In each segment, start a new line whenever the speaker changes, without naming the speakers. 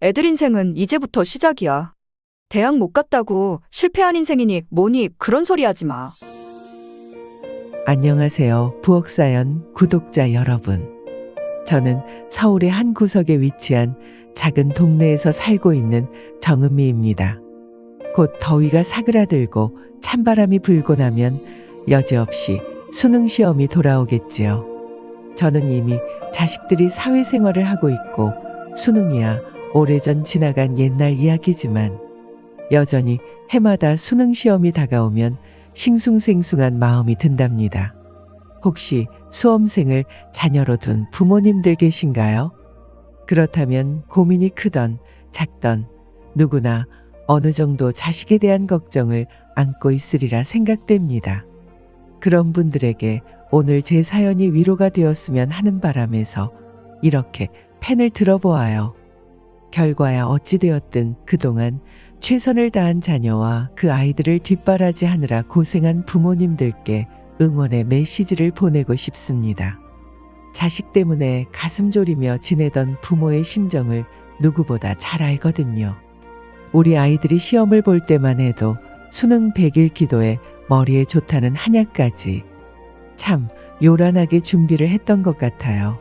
애들 인생은 이제부터 시작이야. 대학 못 갔다고 실패한 인생이니 뭐니 그런 소리 하지 마.
안녕하세요. 부엌사연 구독자 여러분. 저는 서울의 한 구석에 위치한 작은 동네에서 살고 있는 정은미입니다. 곧 더위가 사그라들고 찬바람이 불고 나면 여지없이 수능 시험이 돌아오겠지요. 저는 이미 자식들이 사회생활을 하고 있고 수능이야 오래전 지나간 옛날 이야기지만 여전히 해마다 수능 시험이 다가오면 싱숭생숭한 마음이 든답니다. 혹시 수험생을 자녀로 둔 부모님들 계신가요? 그렇다면 고민이 크던 작던 누구나 어느 정도 자식에 대한 걱정을 안고 있으리라 생각됩니다. 그런 분들에게 오늘 제 사연이 위로가 되었으면 하는 바람에서 이렇게 펜을 들어보아요. 결과야 어찌되었든 그동안 최선을 다한 자녀와 그 아이들을 뒷바라지하느라 고생한 부모님들께 응원의 메시지를 보내고 싶습니다. 자식 때문에 가슴 졸이며 지내던 부모의 심정을 누구보다 잘 알거든요. 우리 아이들이 시험을 볼 때만 해도 수능 100일 기도에 머리에 좋다는 한약까지 참 요란하게 준비를 했던 것 같아요.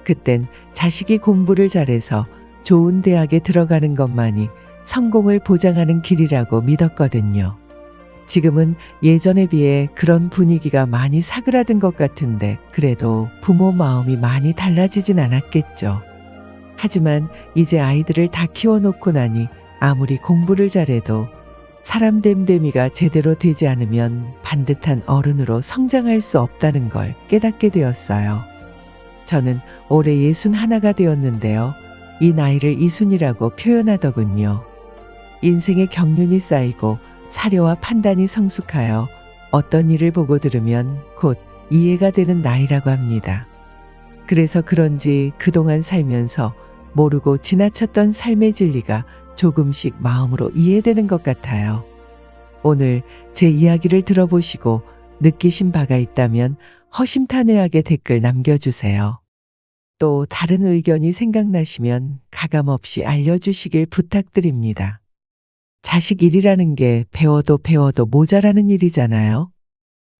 그땐 자식이 공부를 잘해서 좋은 대학에 들어가는 것만이 성공을 보장하는 길이라고 믿었거든요. 지금은 예전에 비해 그런 분위기가 많이 사그라든 것 같은데 그래도 부모 마음이 많이 달라지진 않았겠죠. 하지만 이제 아이들을 다 키워놓고 나니 아무리 공부를 잘해도 사람 됨됨이가 제대로 되지 않으면 반듯한 어른으로 성장할 수 없다는 걸 깨닫게 되었어요. 저는 올해 61가 되었는데요. 이 나이를 이순이라고 표현하더군요. 인생의 경륜이 쌓이고 사려와 판단이 성숙하여 어떤 일을 보고 들으면 곧 이해가 되는 나이라고 합니다. 그래서 그런지 그동안 살면서 모르고 지나쳤던 삶의 진리가 조금씩 마음으로 이해되는 것 같아요. 오늘 제 이야기를 들어보시고 느끼신 바가 있다면 허심탄회하게 댓글 남겨주세요. 또 다른 의견이 생각나시면 가감없이 알려주시길 부탁드립니다. 자식 일이라는 게 배워도 모자라는 일이잖아요.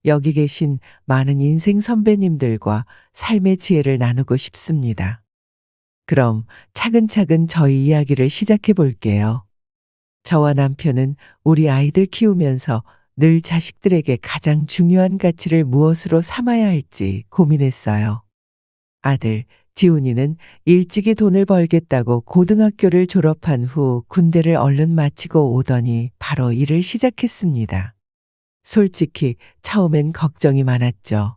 여기 계신 많은 인생 선배님들과 삶의 지혜를 나누고 싶습니다. 그럼 차근차근 저희 이야기를 시작해 볼게요. 저와 남편은 우리 아이들 키우면서 늘 자식들에게 가장 중요한 가치를 무엇으로 삼아야 할지 고민했어요. 아들 지훈이는 일찍이 돈을 벌겠다고 고등학교를 졸업한 후 군대를 얼른 마치고 오더니 바로 일을 시작했습니다. 솔직히 처음엔 걱정이 많았죠.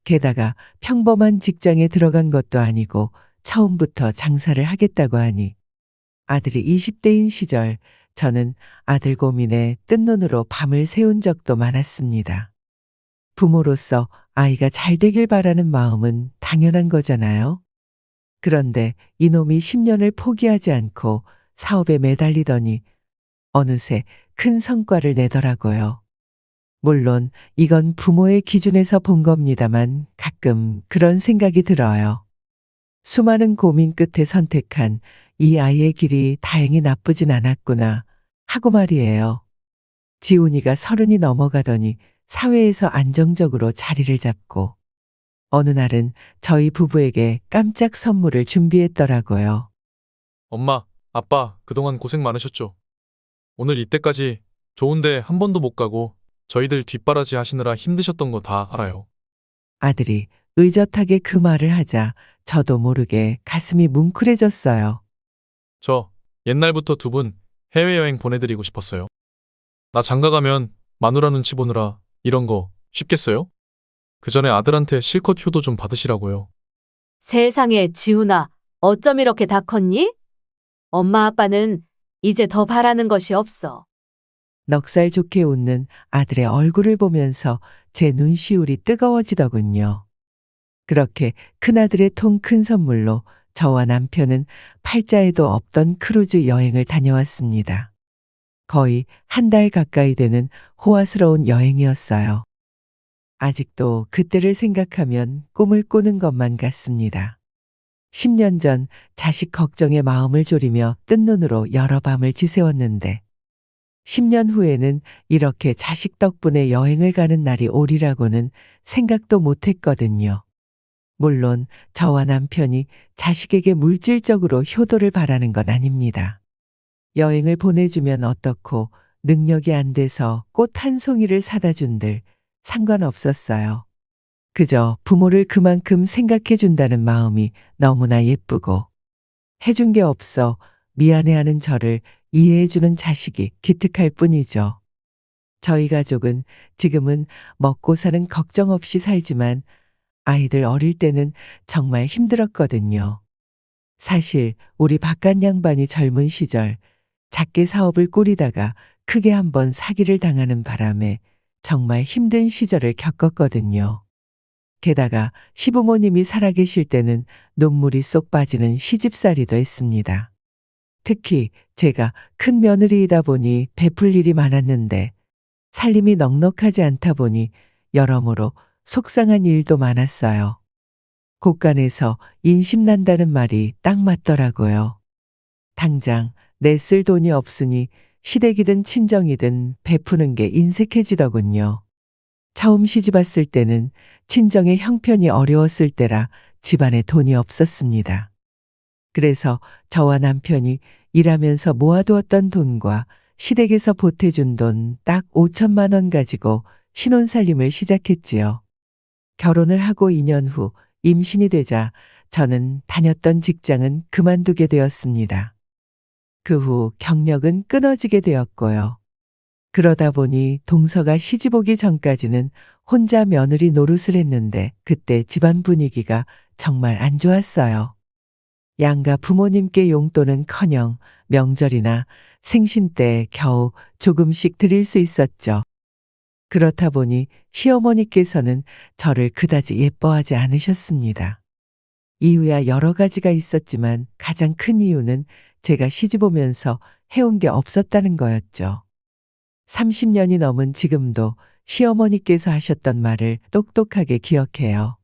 게다가 평범한 직장에 들어간 것도 아니고 처음부터 장사를 하겠다고 하니 아들이 20대인 시절 저는 아들 고민에 뜬 눈으로 밤을 새운 적도 많았습니다. 부모로서 아이가 잘 되길 바라는 마음은 당연한 거잖아요. 그런데 이놈이 10년을 포기하지 않고 사업에 매달리더니 어느새 큰 성과를 내더라고요. 물론 이건 부모의 기준에서 본 겁니다만 가끔 그런 생각이 들어요. 수많은 고민 끝에 선택한 이 아이의 길이 다행히 나쁘진 않았구나 하고 말이에요. 지훈이가 30이 넘어가더니 사회에서 안정적으로 자리를 잡고 어느 날은 저희 부부에게 깜짝 선물을 준비했더라고요.
엄마, 아빠, 그동안 고생 많으셨죠? 오늘 이때까지 좋은데 한 번도 못 가고 저희들 뒷바라지 하시느라 힘드셨던 거 다 알아요.
아들이 의젓하게 그 말을 하자 저도 모르게 가슴이 뭉클해졌어요.
저 옛날부터 두 분 해외여행 보내드리고 싶었어요. 나 장가 가면 마누라 눈치 보느라 이런 거 쉽겠어요? 그 전에 아들한테 실컷 효도 좀 받으시라고요.
세상에, 지훈아, 어쩜 이렇게 다 컸니? 엄마 아빠는 이제 더 바라는 것이 없어.
넉살 좋게 웃는 아들의 얼굴을 보면서 제 눈시울이 뜨거워지더군요. 그렇게 큰아들의 통 큰 선물로 저와 남편은 팔자에도 없던 크루즈 여행을 다녀왔습니다. 거의 한 달 가까이 되는 호화스러운 여행이었어요. 아직도 그때를 생각하면 꿈을 꾸는 것만 같습니다. 10년 전 자식 걱정에 마음을 졸이며 뜬 눈으로 여러 밤을 지새웠는데 10년 후에는 이렇게 자식 덕분에 여행을 가는 날이 오리라고는 생각도 못했거든요. 물론 저와 남편이 자식에게 물질적으로 효도를 바라는 건 아닙니다. 여행을 보내주면 어떻고 능력이 안 돼서 꽃 한 송이를 사다 준들 상관없었어요. 그저 부모를 그만큼 생각해 준다는 마음이 너무나 예쁘고 해준 게 없어 미안해하는 저를 이해해주는 자식이 기특할 뿐이죠. 저희 가족은 지금은 먹고 사는 걱정 없이 살지만 아이들 어릴 때는 정말 힘들었거든요. 사실 우리 바깥 양반이 젊은 시절 작게 사업을 꾸리다가 크게 한번 사기를 당하는 바람에 정말 힘든 시절을 겪었거든요. 게다가 시부모님이 살아계실 때는 눈물이 쏙 빠지는 시집살이도 했습니다. 특히 제가 큰 며느리이다 보니 베풀 일이 많았는데 살림이 넉넉하지 않다 보니 여러모로 속상한 일도 많았어요. 곳간에서 인심난다는 말이 딱 맞더라고요. 당장 내쓸 돈이 없으니 시댁이든 친정이든 베푸는 게 인색해지더군요. 처음 시집 왔을 때는 친정의 형편이 어려웠을 때라 집안에 돈이 없었습니다. 그래서 저와 남편이 일하면서 모아두었던 돈과 시댁에서 보태준 돈 딱 5천만 원 가지고 신혼살림을 시작했지요. 결혼을 하고 2년 후 임신이 되자 저는 다녔던 직장은 그만두게 되었습니다. 그 후 경력은 끊어지게 되었고요. 그러다 보니 동서가 시집 오기 전까지는 혼자 며느리 노릇을 했는데 그때 집안 분위기가 정말 안 좋았어요. 양가 부모님께 용돈은커녕 명절이나 생신 때 겨우 조금씩 드릴 수 있었죠. 그렇다 보니 시어머니께서는 저를 그다지 예뻐하지 않으셨습니다. 이유야 여러 가지가 있었지만 가장 큰 이유는 제가 시집 오면서 해온 게 없었다는 거였죠. 30년이 넘은 지금도 시어머니께서 하셨던 말을 똑똑하게 기억해요.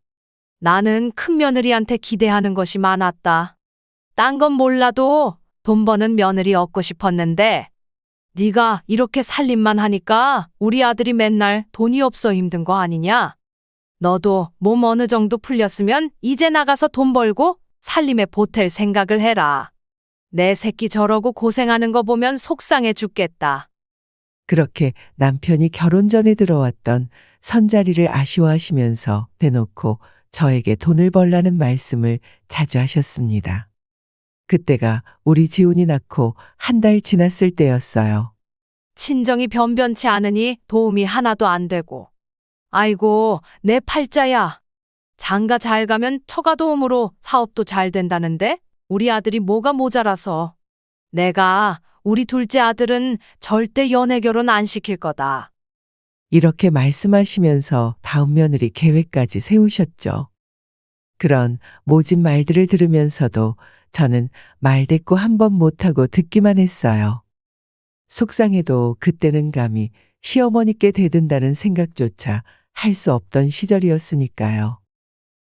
나는 큰며느리한테 기대하는 것이 많았다. 딴 건 몰라도 돈 버는 며느리 얻고 싶었는데 네가 이렇게 살림만 하니까 우리 아들이 맨날 돈이 없어 힘든 거 아니냐? 너도 몸 어느 정도 풀렸으면 이제 나가서 돈 벌고 살림에 보탤 생각을 해라. 내 새끼 저러고 고생하는 거 보면 속상해 죽겠다.
그렇게 남편이 결혼 전에 들어왔던 선자리를 아쉬워하시면서 대놓고 저에게 돈을 벌라는 말씀을 자주 하셨습니다. 그때가 우리 지훈이 낳고 한 달 지났을 때였어요.
친정이 변변치 않으니 도움이 하나도 안 되고. 아이고, 내 팔자야. 장가 잘 가면 처가 도움으로 사업도 잘 된다는데 우리 아들이 뭐가 모자라서. 내가 우리 둘째 아들은 절대 연애 결혼 안 시킬 거다.
이렇게 말씀하시면서 다음 며느리 계획까지 세우셨죠. 그런 모진 말들을 들으면서도 저는 말대꾸 한 번 못하고 듣기만 했어요. 속상해도 그때는 감히 시어머니께 대든다는 생각조차 할 수 없던 시절이었으니까요.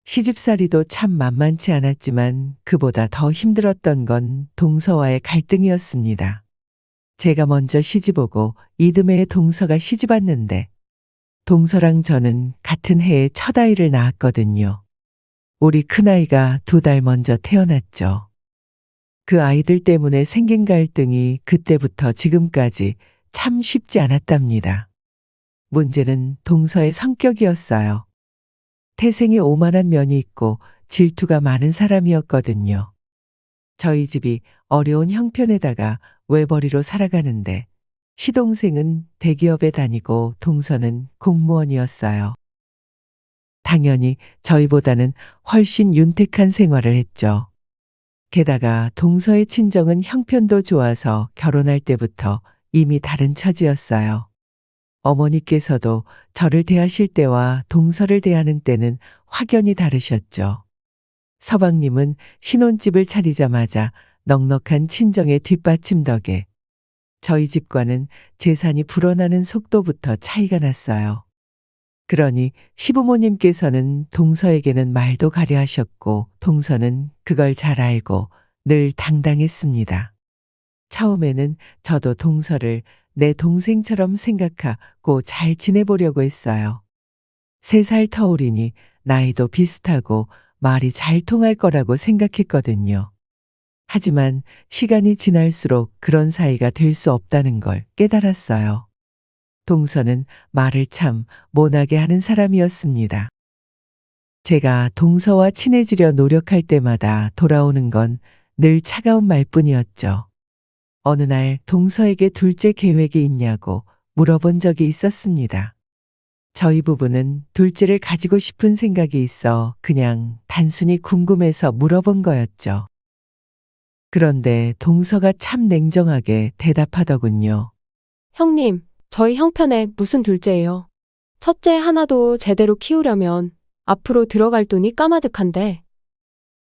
시집살이도 참 만만치 않았지만 그보다 더 힘들었던 건 동서와의 갈등이었습니다. 제가 먼저 시집오고 이듬해에 동서가 시집 왔는데 동서랑 저는 같은 해에 첫 아이를 낳았거든요. 우리 큰아이가 2달 먼저 태어났죠. 그 아이들 때문에 생긴 갈등이 그때부터 지금까지 참 쉽지 않았답니다. 문제는 동서의 성격이었어요. 태생이 오만한 면이 있고 질투가 많은 사람이었거든요. 저희 집이 어려운 형편에다가 외벌이로 살아가는데 시동생은 대기업에 다니고 동서는 공무원이었어요. 당연히 저희보다는 훨씬 윤택한 생활을 했죠. 게다가 동서의 친정은 형편도 좋아서 결혼할 때부터 이미 다른 처지였어요. 어머니께서도 저를 대하실 때와 동서를 대하는 때는 확연히 다르셨죠. 서방님은 신혼집을 차리자마자 넉넉한 친정의 뒷받침 덕에 저희 집과는 재산이 불어나는 속도부터 차이가 났어요. 그러니 시부모님께서는 동서에게는 말도 가려 하셨고 동서는 그걸 잘 알고 늘 당당했습니다. 처음에는 저도 동서를 내 동생처럼 생각하고 잘 지내보려고 했어요. 3살 터울이니 나이도 비슷하고 말이 잘 통할 거라고 생각했거든요. 하지만 시간이 지날수록 그런 사이가 될 수 없다는 걸 깨달았어요. 동서는 말을 참 모나게 하는 사람이었습니다. 제가 동서와 친해지려 노력할 때마다 돌아오는 건 늘 차가운 말뿐이었죠. 어느 날 동서에게 둘째 계획이 있냐고 물어본 적이 있었습니다. 저희 부부는 둘째를 가지고 싶은 생각이 있어 그냥 단순히 궁금해서 물어본 거였죠. 그런데 동서가 참 냉정하게 대답하더군요.
형님, 저희 형편에 무슨 둘째예요. 첫째 하나도 제대로 키우려면 앞으로 들어갈 돈이 까마득한데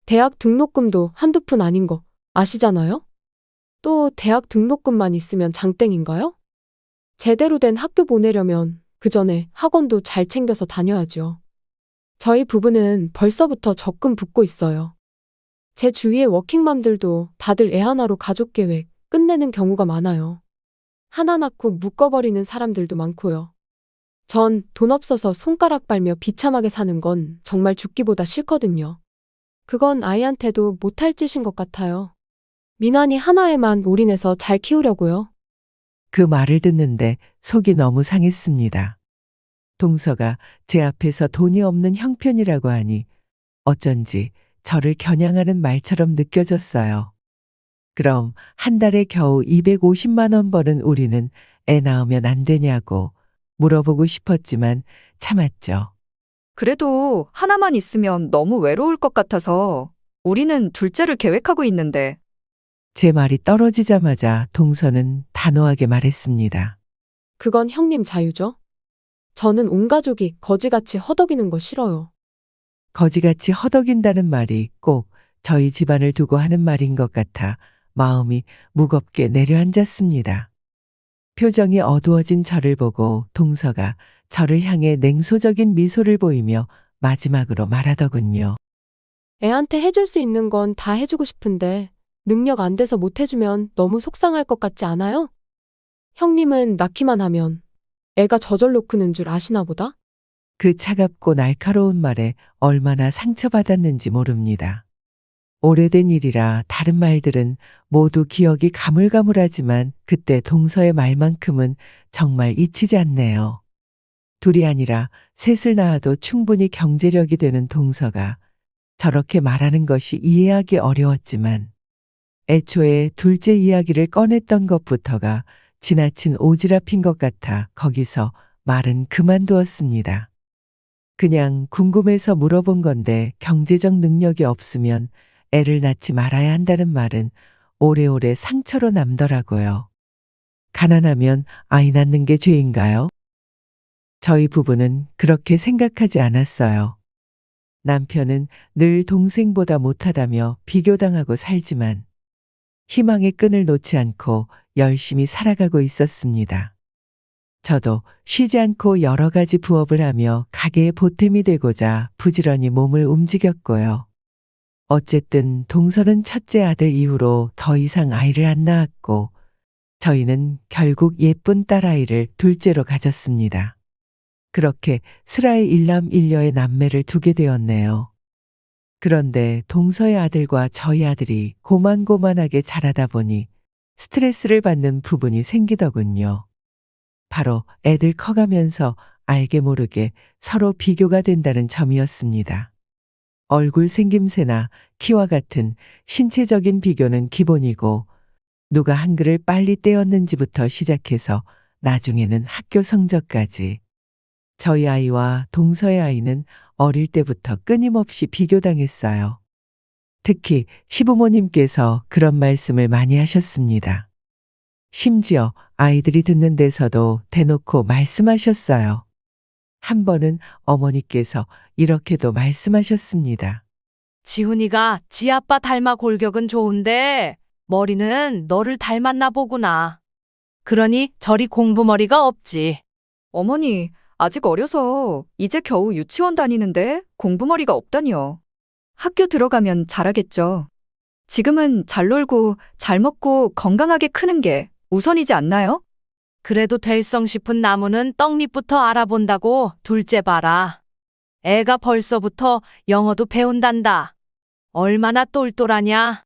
대학 등록금도 한두 푼 아닌 거 아시잖아요? 또 대학 등록금만 있으면 장땡인가요? 제대로 된 학교 보내려면 그 전에 학원도 잘 챙겨서 다녀야죠. 저희 부부는 벌써부터 적금 붓고 있어요. 제 주위의 워킹맘들도 다들 애 하나로 가족 계획 끝내는 경우가 많아요. 하나 낳고 묶어버리는 사람들도 많고요. 전 돈 없어서 손가락 빨며 비참하게 사는 건 정말 죽기보다 싫거든요. 그건 아이한테도 못할 짓인 것 같아요. 민환이 하나에만 올인해서 잘 키우려고요.
그 말을 듣는데 속이 너무 상했습니다. 동서가 제 앞에서 돈이 없는 형편이라고 하니 어쩐지 저를 겨냥하는 말처럼 느껴졌어요. 그럼 한 달에 겨우 250만 원 버는 우리는 애 낳으면 안 되냐고 물어보고 싶었지만 참았죠.
그래도 하나만 있으면 너무 외로울 것 같아서 우리는 둘째를 계획하고 있는데.
제 말이 떨어지자마자 동서는 단호하게 말했습니다.
그건 형님 자유죠? 저는 온 가족이 거지같이 허덕이는 거 싫어요.
거지같이 허덕인다는 말이 꼭 저희 집안을 두고 하는 말인 것 같아 마음이 무겁게 내려앉았습니다. 표정이 어두워진 저를 보고 동서가 저를 향해 냉소적인 미소를 보이며 마지막으로 말하더군요.
애한테 해줄 수 있는 건 다 해주고 싶은데 능력 안 돼서 못 해주면 너무 속상할 것 같지 않아요? 형님은 낳기만 하면 애가 저절로 크는 줄 아시나 보다?
그 차갑고 날카로운 말에 얼마나 상처받았는지 모릅니다. 오래된 일이라 다른 말들은 모두 기억이 가물가물하지만 그때 동서의 말만큼은 정말 잊히지 않네요. 둘이 아니라 셋을 낳아도 충분히 경제력이 되는 동서가 저렇게 말하는 것이 이해하기 어려웠지만 애초에 둘째 이야기를 꺼냈던 것부터가 지나친 오지랖인 것 같아 거기서 말은 그만두었습니다. 그냥 궁금해서 물어본 건데 경제적 능력이 없으면 애를 낳지 말아야 한다는 말은 오래오래 상처로 남더라고요. 가난하면 아이 낳는 게 죄인가요? 저희 부부는 그렇게 생각하지 않았어요. 남편은 늘 동생보다 못하다며 비교당하고 살지만 희망의 끈을 놓지 않고 열심히 살아가고 있었습니다. 저도 쉬지 않고 여러 가지 부업을 하며 가게의 보탬이 되고자 부지런히 몸을 움직였고요. 어쨌든 동서는 첫째 아들 이후로 더 이상 아이를 안 낳았고 저희는 결국 예쁜 딸아이를 둘째로 가졌습니다. 그렇게 슬아의 일남일녀의 남매를 두게 되었네요. 그런데 동서의 아들과 저희 아들이 고만고만하게 자라다 보니 스트레스를 받는 부분이 생기더군요. 바로 애들 커가면서 알게 모르게 서로 비교가 된다는 점이었습니다. 얼굴 생김새나 키와 같은 신체적인 비교는 기본이고 누가 한글을 빨리 떼었는지부터 시작해서 나중에는 학교 성적까지. 저희 아이와 동서의 아이는 어릴 때부터 끊임없이 비교당했어요. 특히 시부모님께서 그런 말씀을 많이 하셨습니다. 심지어 아이들이 듣는 데서도 대놓고 말씀하셨어요. 한 번은 어머니께서 이렇게도 말씀하셨습니다.
지훈이가 지 아빠 닮아 골격은 좋은데 머리는 너를 닮았나 보구나. 그러니 저리 공부머리가 없지.
어머니, 아직 어려서 이제 겨우 유치원 다니는데 공부머리가 없다니요. 학교 들어가면 잘하겠죠. 지금은 잘 놀고 잘 먹고 건강하게 크는 게 우선이지 않나요?
그래도 될성 싶은 나무는 떡잎부터 알아본다고 둘째 봐라. 애가 벌써부터 영어도 배운단다. 얼마나 똘똘하냐.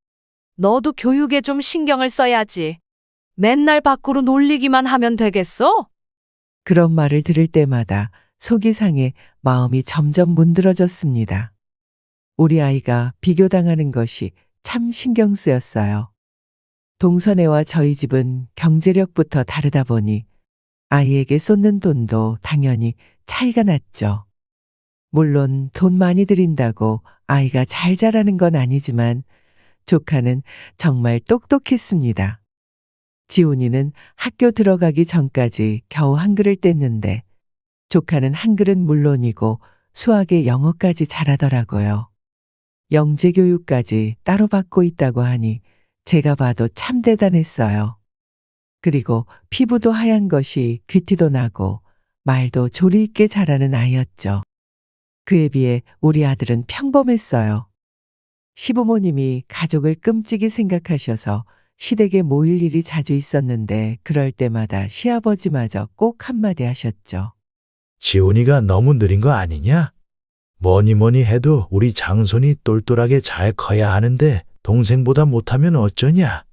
너도 교육에 좀 신경을 써야지. 맨날 밖으로 놀리기만 하면 되겠어?
그런 말을 들을 때마다 속이 상해 마음이 점점 문드러졌습니다. 우리 아이가 비교당하는 것이 참 신경 쓰였어요. 동선애와 저희 집은 경제력부터 다르다 보니 아이에게 쏟는 돈도 당연히 차이가 났죠. 물론 돈 많이 들인다고 아이가 잘 자라는 건 아니지만 조카는 정말 똑똑했습니다. 지훈이는 학교 들어가기 전까지 겨우 한글을 뗐는데 조카는 한글은 물론이고 수학에 영어까지 잘하더라고요. 영재 교육까지 따로 받고 있다고 하니 제가 봐도 참 대단했어요. 그리고 피부도 하얀 것이 귀티도 나고 말도 조리 있게 잘하는 아이였죠. 그에 비해 우리 아들은 평범했어요. 시부모님이 가족을 끔찍이 생각하셔서 시댁에 모일 일이 자주 있었는데 그럴 때마다 시아버지마저 꼭 한마디 하셨죠.
지훈이가 너무 느린 거 아니냐? 뭐니 해도 우리 장손이 똘똘하게 잘 커야 하는데 동생보다 못하면 어쩌냐?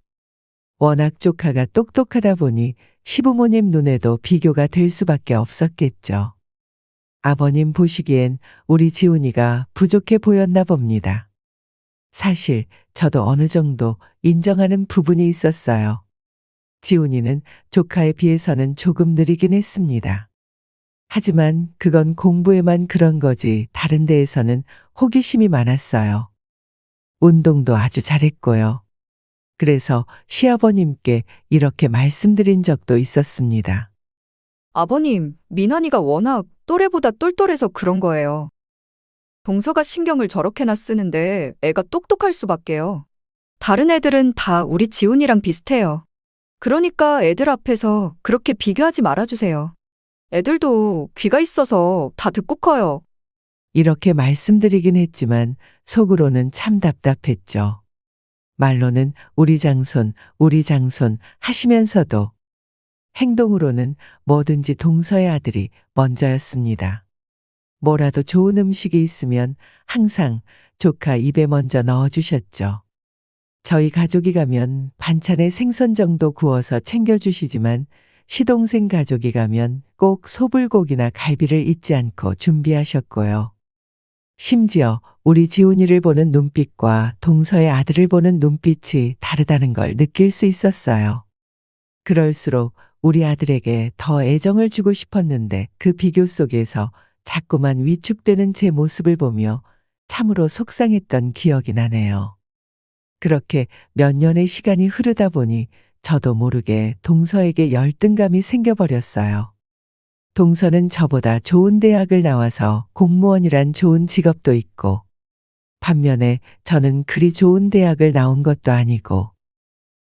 워낙 조카가 똑똑하다 보니 시부모님 눈에도 비교가 될 수밖에 없었겠죠. 아버님 보시기엔 우리 지훈이가 부족해 보였나 봅니다. 사실 저도 어느 정도 인정하는 부분이 있었어요. 지훈이는 조카에 비해서는 조금 느리긴 했습니다. 하지만 그건 공부에만 그런 거지 다른 데에서는 호기심이 많았어요. 운동도 아주 잘했고요. 그래서 시아버님께 이렇게 말씀드린 적도 있었습니다.
아버님, 민환이가 워낙 또래보다 똘똘해서 그런 거예요. 동서가 신경을 저렇게나 쓰는데 애가 똑똑할 수밖에요. 다른 애들은 다 우리 지훈이랑 비슷해요. 그러니까 애들 앞에서 그렇게 비교하지 말아주세요. 애들도 귀가 있어서 다 듣고 커요.
이렇게 말씀드리긴 했지만 속으로는 참 답답했죠. 말로는 우리 장손 하시면서도 행동으로는 뭐든지 동서의 아들이 먼저였습니다. 뭐라도 좋은 음식이 있으면 항상 조카 입에 먼저 넣어주셨죠. 저희 가족이 가면 반찬에 생선 정도 구워서 챙겨주시지만 시동생 가족이 가면 꼭 소불고기나 갈비를 잊지 않고 준비하셨고요. 심지어 우리 지훈이를 보는 눈빛과 동서의 아들을 보는 눈빛이 다르다는 걸 느낄 수 있었어요. 그럴수록 우리 아들에게 더 애정을 주고 싶었는데 그 비교 속에서 자꾸만 위축되는 제 모습을 보며 참으로 속상했던 기억이 나네요. 그렇게 몇 년의 시간이 흐르다 보니 저도 모르게 동서에게 열등감이 생겨버렸어요. 동서는 저보다 좋은 대학을 나와서 공무원이란 좋은 직업도 있고 반면에 저는 그리 좋은 대학을 나온 것도 아니고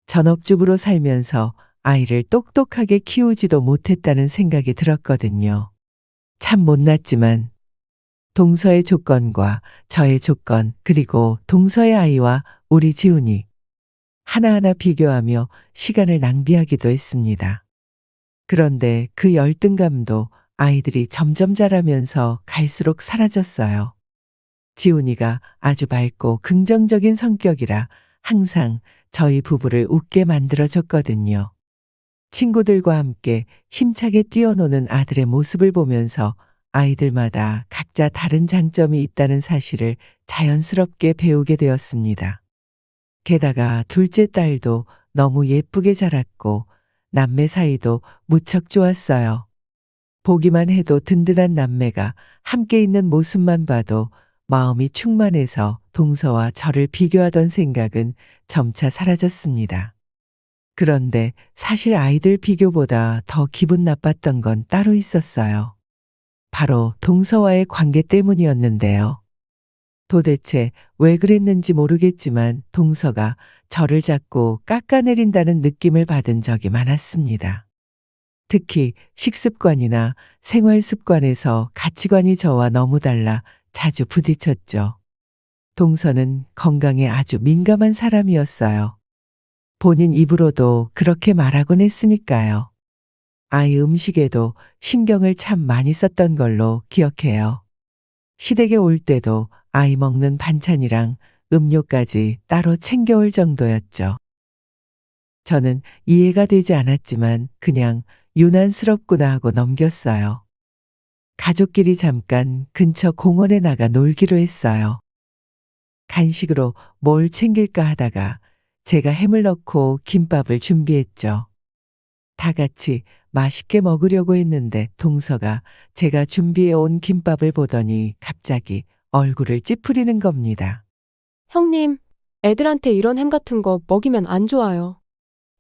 전업주부로 살면서 아이를 똑똑하게 키우지도 못했다는 생각이 들었거든요. 참 못났지만 동서의 조건과 저의 조건 그리고 동서의 아이와 우리 지훈이 하나하나 비교하며 시간을 낭비하기도 했습니다. 그런데 그 열등감도 아이들이 점점 자라면서 갈수록 사라졌어요. 지훈이가 아주 밝고 긍정적인 성격이라 항상 저희 부부를 웃게 만들어줬거든요. 친구들과 함께 힘차게 뛰어노는 아들의 모습을 보면서 아이들마다 각자 다른 장점이 있다는 사실을 자연스럽게 배우게 되었습니다. 게다가 둘째 딸도 너무 예쁘게 자랐고 남매 사이도 무척 좋았어요. 보기만 해도 든든한 남매가 함께 있는 모습만 봐도 마음이 충만해서 동서와 저를 비교하던 생각은 점차 사라졌습니다. 그런데 사실 아이들 비교보다 더 기분 나빴던 건 따로 있었어요. 바로 동서와의 관계 때문이었는데요. 도대체 왜 그랬는지 모르겠지만 동서가 저를 자꾸 깎아내린다는 느낌을 받은 적이 많았습니다. 특히 식습관이나 생활 습관에서 가치관이 저와 너무 달라 자주 부딪혔죠. 동서는 건강에 아주 민감한 사람이었어요. 본인 입으로도 그렇게 말하곤 했으니까요. 아이 음식에도 신경을 참 많이 썼던 걸로 기억해요. 시댁에 올 때도 아이 먹는 반찬이랑 음료까지 따로 챙겨올 정도였죠. 저는 이해가 되지 않았지만 그냥 유난스럽구나 하고 넘겼어요. 가족끼리 잠깐 근처 공원에 나가 놀기로 했어요. 간식으로 뭘 챙길까 하다가 제가 햄을 넣고 김밥을 준비했죠. 다 같이 맛있게 먹으려고 했는데 동서가 제가 준비해 온 김밥을 보더니 갑자기 얼굴을 찌푸리는 겁니다.
형님, 애들한테 이런 햄 같은 거 먹이면 안 좋아요.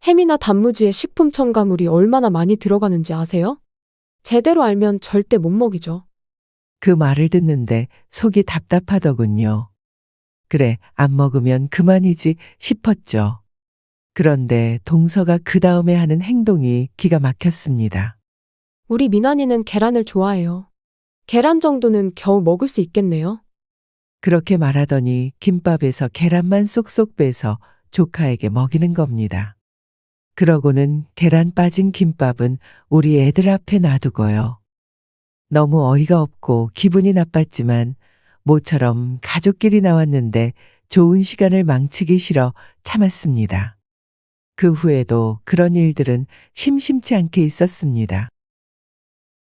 햄이나 단무지에 식품 첨가물이 얼마나 많이 들어가는지 아세요? 제대로 알면 절대 못 먹이죠.
그 말을 듣는데 속이 답답하더군요. 그래, 안 먹으면 그만이지 싶었죠. 그런데 동서가 그 다음에 하는 행동이 기가 막혔습니다.
우리 미나니는 계란을 좋아해요. 계란 정도는 겨우 먹을 수 있겠네요.
그렇게 말하더니 김밥에서 계란만 쏙쏙 빼서 조카에게 먹이는 겁니다. 그러고는 계란 빠진 김밥은 우리 애들 앞에 놔두고요. 너무 어이가 없고 기분이 나빴지만 모처럼 가족끼리 나왔는데 좋은 시간을 망치기 싫어 참았습니다. 그 후에도 그런 일들은 심심치 않게 있었습니다.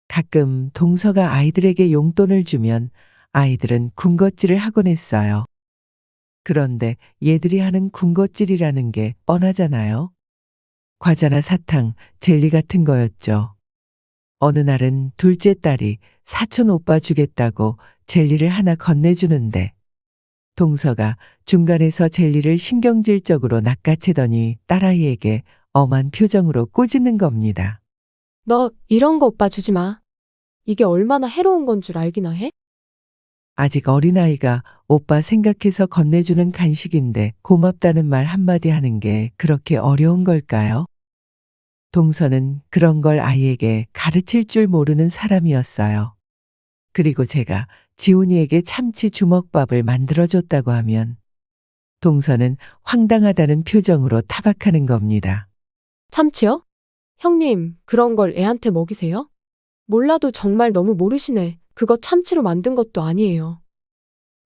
가끔 동서가 아이들에게 용돈을 주면 아이들은 군것질을 하곤 했어요. 그런데 얘들이 하는 군것질이라는 게 뻔하잖아요. 과자나 사탕, 젤리 같은 거였죠. 어느 날은 둘째 딸이 사촌 오빠 주겠다고 젤리를 하나 건네주는데 동서가 중간에서 젤리를 신경질적으로 낚아채더니 딸아이에게 엄한 표정으로 꼬집는 겁니다.
너 이런 거 오빠 주지 마. 이게 얼마나 해로운 건 줄 알기나 해?
아직 어린아이가 오빠 생각해서 건네주는 간식인데 고맙다는 말 한마디 하는 게 그렇게 어려운 걸까요? 동서는 그런 걸 아이에게 가르칠 줄 모르는 사람이었어요. 그리고 제가 지훈이에게 참치 주먹밥을 만들어줬다고 하면 동서는 황당하다는 표정으로 타박하는 겁니다.
참치요? 형님, 그런 걸 애한테 먹이세요? 몰라도 정말 너무 모르시네. 그거 참치로 만든 것도 아니에요.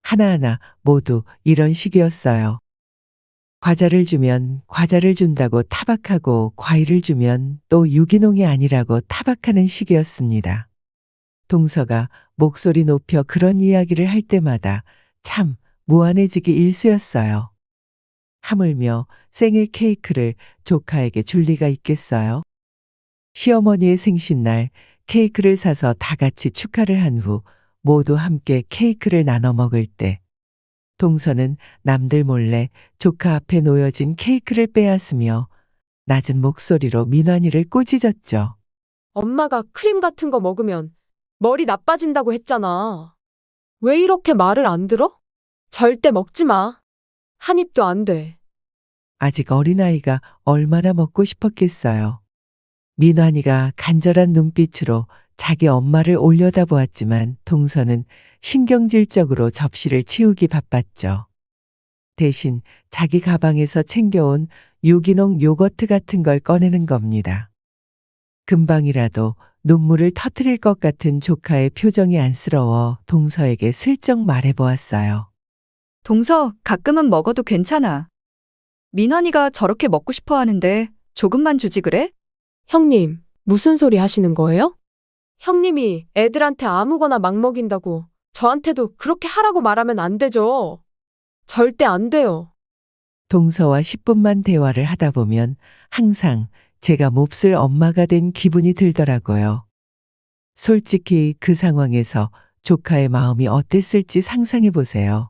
하나하나 모두 이런 식이었어요. 과자를 주면 과자를 준다고 타박하고 과일을 주면 또 유기농이 아니라고 타박하는 식이었습니다. 동서가 목소리 높여 그런 이야기를 할 때마다 참 무안해지기 일쑤였어요. 하물며 생일 케이크를 조카에게 줄 리가 있겠어요? 시어머니의 생신날 케이크를 사서 다 같이 축하를 한 후 모두 함께 케이크를 나눠 먹을 때 동서는 남들 몰래 조카 앞에 놓여진 케이크를 빼앗으며 낮은 목소리로 민환이를 꾸짖었죠.
엄마가 크림 같은 거 먹으면 머리 나빠진다고 했잖아. 왜 이렇게 말을 안 들어? 절대 먹지 마. 한 입도 안 돼.
아직 어린아이가 얼마나 먹고 싶었겠어요. 민환이가 간절한 눈빛으로 자기 엄마를 올려다보았지만 동서는 신경질적으로 접시를 치우기 바빴죠. 대신 자기 가방에서 챙겨온 유기농 요거트 같은 걸 꺼내는 겁니다. 금방이라도 눈물을 터뜨릴 것 같은 조카의 표정이 안쓰러워 동서에게 슬쩍 말해보았어요.
동서, 가끔은 먹어도 괜찮아. 민환이가 저렇게 먹고 싶어 하는데 조금만 주지 그래?
형님, 무슨 소리 하시는 거예요? 형님이 애들한테 아무거나 막 먹인다고 저한테도 그렇게 하라고 말하면 안 되죠. 절대 안 돼요.
동서와 10분만 대화를 하다 보면 항상 제가 몹쓸 엄마가 된 기분이 들더라고요. 솔직히 그 상황에서 조카의 마음이 어땠을지 상상해 보세요.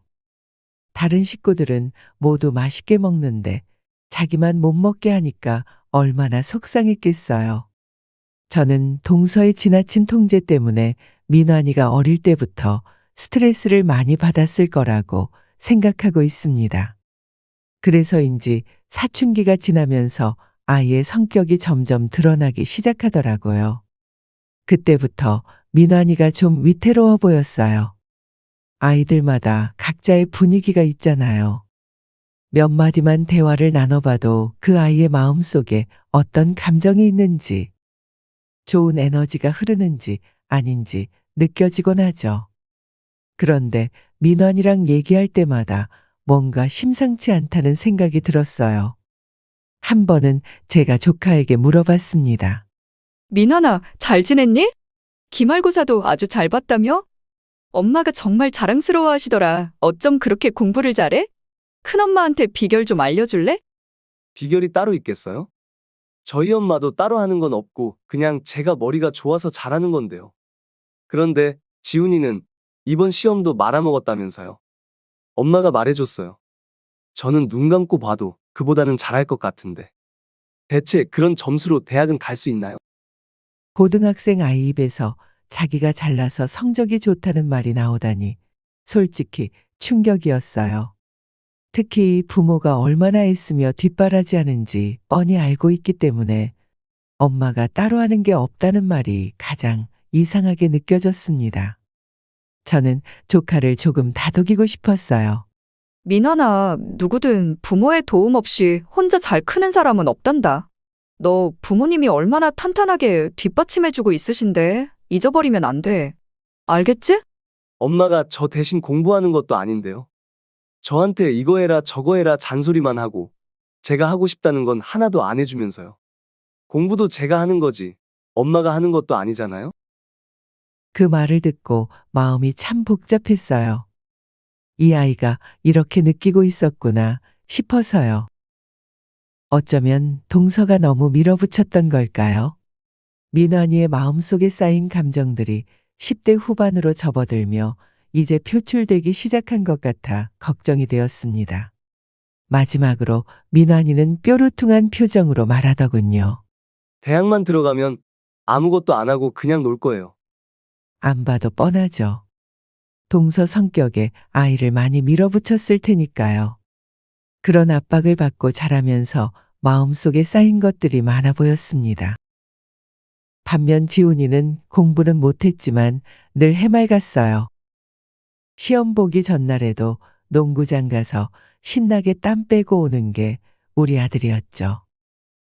다른 식구들은 모두 맛있게 먹는데 자기만 못 먹게 하니까 얼마나 속상했겠어요. 저는 동서의 지나친 통제 때문에 민환이가 어릴 때부터 스트레스를 많이 받았을 거라고 생각하고 있습니다. 그래서인지 사춘기가 지나면서 아이의 성격이 점점 드러나기 시작하더라고요. 그때부터 민환이가 좀 위태로워 보였어요. 아이들마다 각자의 분위기가 있잖아요. 몇 마디만 대화를 나눠봐도 그 아이의 마음 속에 어떤 감정이 있는지, 좋은 에너지가 흐르는지 아닌지 느껴지곤 하죠. 그런데 민환이랑 얘기할 때마다 뭔가 심상치 않다는 생각이 들었어요. 한 번은 제가 조카에게 물어봤습니다.
민환아, 잘 지냈니? 기말고사도 아주 잘 봤다며? 엄마가 정말 자랑스러워 하시더라. 어쩜 그렇게 공부를 잘해? 큰엄마한테 비결 좀 알려줄래?
비결이 따로 있겠어요? 저희 엄마도 따로 하는 건 없고 그냥 제가 머리가 좋아서 잘하는 건데요. 그런데 지훈이는 이번 시험도 말아먹었다면서요. 엄마가 말해줬어요. 저는 눈 감고 봐도 그보다는 잘할 것 같은데. 대체 그런 점수로 대학은 갈 수 있나요?
고등학생 아이 입에서 자기가 잘나서 성적이 좋다는 말이 나오다니 솔직히 충격이었어요. 특히 부모가 얼마나 애쓰며 뒷바라지하는지 뻔히 알고 있기 때문에 엄마가 따로 하는 게 없다는 말이 가장 이상하게 느껴졌습니다. 저는 조카를 조금 다독이고 싶었어요.
민환아, 누구든 부모의 도움 없이 혼자 잘 크는 사람은 없단다. 너 부모님이 얼마나 탄탄하게 뒷받침해주고 있으신데 잊어버리면 안 돼. 알겠지?
엄마가 저 대신 공부하는 것도 아닌데요. 저한테 이거 해라 저거 해라 잔소리만 하고 제가 하고 싶다는 건 하나도 안 해주면서요. 공부도 제가 하는 거지 엄마가 하는 것도 아니잖아요?
그 말을 듣고 마음이 참 복잡했어요. 이 아이가 이렇게 느끼고 있었구나 싶어서요. 어쩌면 동서가 너무 밀어붙였던 걸까요? 민환이의 마음속에 쌓인 감정들이 10대 후반으로 접어들며 이제 표출되기 시작한 것 같아 걱정이 되었습니다. 마지막으로 민환이는 뾰루퉁한 표정으로 말하더군요.
대학만 들어가면 아무것도 안 하고 그냥 놀 거예요.
안 봐도 뻔하죠. 동서 성격에 아이를 많이 밀어붙였을 테니까요. 그런 압박을 받고 자라면서 마음속에 쌓인 것들이 많아 보였습니다. 반면 지훈이는 공부는 못했지만 늘 해맑았어요. 시험 보기 전날에도 농구장 가서 신나게 땀 빼고 오는 게 우리 아들이었죠.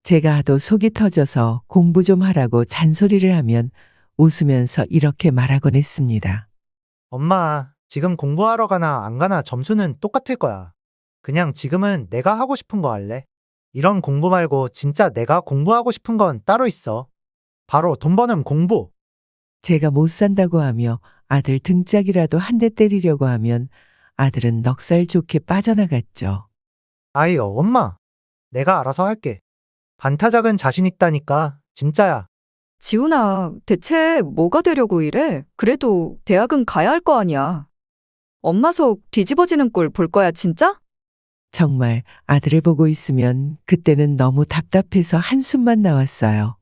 제가 하도 속이 터져서 공부 좀 하라고 잔소리를 하면 웃으면서 이렇게 말하곤 했습니다.
엄마, 지금 공부하러 가나 안 가나 점수는 똑같을 거야. 그냥 지금은 내가 하고 싶은 거 할래. 이런 공부 말고 진짜 내가 공부하고 싶은 건 따로 있어. 바로 돈 버는 공부.
제가 못 산다고 하며 아들 등짝이라도 한 대 때리려고 하면 아들은 넉살 좋게 빠져나갔죠.
아이, 엄마. 내가 알아서 할게. 반타작은 자신 있다니까. 진짜야.
지훈아, 대체 뭐가 되려고 이래? 그래도 대학은 가야 할 거 아니야. 엄마 속 뒤집어지는 꼴 볼 거야, 진짜?
정말 아들을 보고 있으면 그때는 너무 답답해서 한숨만 나왔어요.